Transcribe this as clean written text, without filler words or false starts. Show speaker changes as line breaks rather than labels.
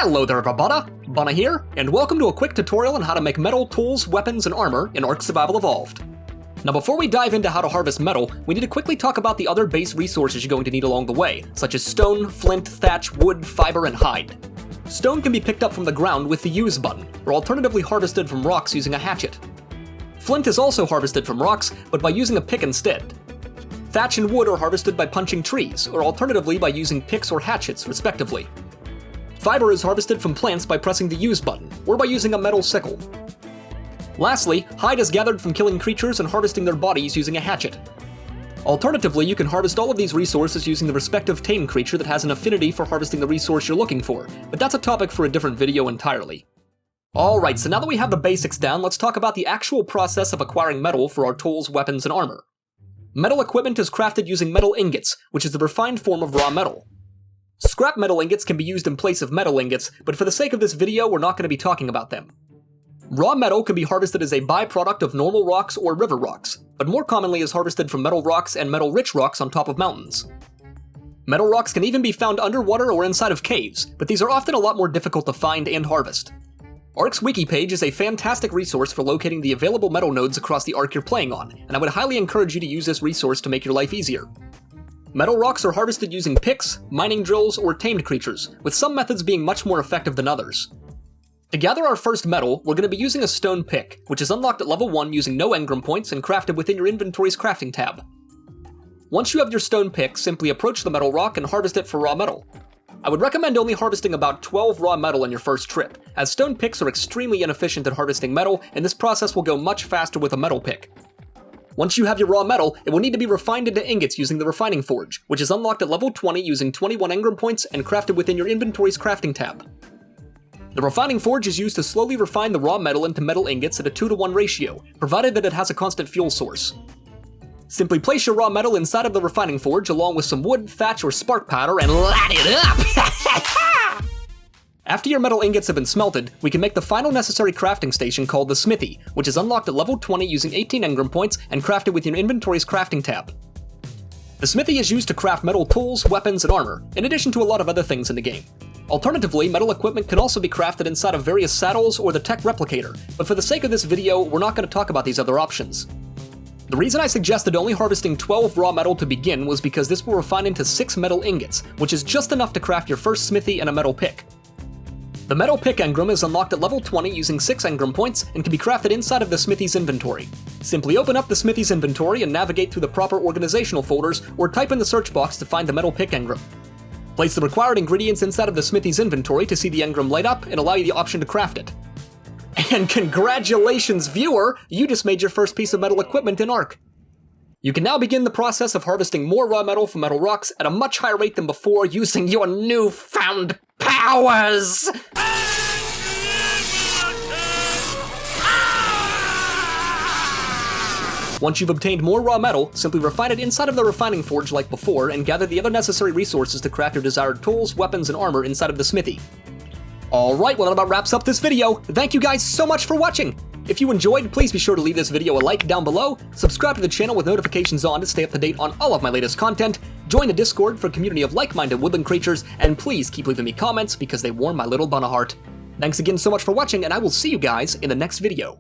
Hello there everybody, Bunna here, and welcome to a quick tutorial on how to make metal tools, weapons, and armor in ARK Survival Evolved. Now before we dive into how to harvest metal, we need to quickly talk about the other base resources you're going to need along the way, such as stone, flint, thatch, wood, fiber, and hide. Stone can be picked up from the ground with the use button, or alternatively harvested from rocks using a hatchet. Flint is also harvested from rocks, but by using a pick instead. Thatch and wood are harvested by punching trees, or alternatively by using picks or hatchets, respectively. Fiber is harvested from plants by pressing the use button, or by using a metal sickle. Lastly, hide is gathered from killing creatures and harvesting their bodies using a hatchet. Alternatively, you can harvest all of these resources using the respective tame creature that has an affinity for harvesting the resource you're looking for, but that's a topic for a different video entirely. Alright, so now that we have the basics down, let's talk about the actual process of acquiring metal for our tools, weapons, and armor. Metal equipment is crafted using metal ingots, which is the refined form of raw metal. Scrap metal ingots can be used in place of metal ingots, but for the sake of this video, we're not going to be talking about them. Raw metal can be harvested as a byproduct of normal rocks or river rocks, but more commonly is harvested from metal rocks and metal-rich rocks on top of mountains. Metal rocks can even be found underwater or inside of caves, but these are often a lot more difficult to find and harvest. ARK's wiki page is a fantastic resource for locating the available metal nodes across the ARK you're playing on, and I would highly encourage you to use this resource to make your life easier. Metal rocks are harvested using picks, mining drills, or tamed creatures, with some methods being much more effective than others. To gather our first metal, we're going to be using a stone pick, which is unlocked at level 1 using no engram points and crafted within your inventory's crafting tab. Once you have your stone pick, simply approach the metal rock and harvest it for raw metal. I would recommend only harvesting about 12 raw metal on your first trip, as stone picks are extremely inefficient at harvesting metal, and this process will go much faster with a metal pick. Once you have your raw metal, it will need to be refined into ingots using the refining forge, which is unlocked at level 20 using 21 engram points and crafted within your inventory's crafting tab. The refining forge is used to slowly refine the raw metal into metal ingots at a 2-to-1 ratio, provided that it has a constant fuel source. Simply place your raw metal inside of the refining forge along with some wood, thatch, or spark powder and light it up! After your metal ingots have been smelted, we can make the final necessary crafting station called the smithy, which is unlocked at level 20 using 18 engram points and crafted with your inventory's crafting tab. The smithy is used to craft metal tools, weapons, and armor, in addition to a lot of other things in the game. Alternatively, metal equipment can also be crafted inside of various saddles or the tech replicator, but for the sake of this video, we're not going to talk about these other options. The reason I suggested only harvesting 12 raw metal to begin was because this will refine into 6 metal ingots, which is just enough to craft your first smithy and a metal pick. The metal pick engram is unlocked at level 20 using 6 engram points and can be crafted inside of the smithy's inventory. Simply open up the smithy's inventory and navigate through the proper organizational folders or type in the search box to find the metal pick engram. Place the required ingredients inside of the smithy's inventory to see the engram light up and allow you the option to craft it. And congratulations, viewer! You just made your first piece of metal equipment in ARK. You can now begin the process of harvesting more raw metal from metal rocks at a much higher rate than before using your newfound powers! Once you've obtained more raw metal, simply refine it inside of the refining forge like before and gather the other necessary resources to craft your desired tools, weapons, and armor inside of the smithy. Alright, well that about wraps up this video. Thank you guys so much for watching! If you enjoyed, please be sure to leave this video a like down below, subscribe to the channel with notifications on to stay up to date on all of my latest content, join the Discord for a community of like-minded woodland creatures, and please keep leaving me comments because they warm my little Bunna heart. Thanks again so much for watching, and I will see you guys in the next video.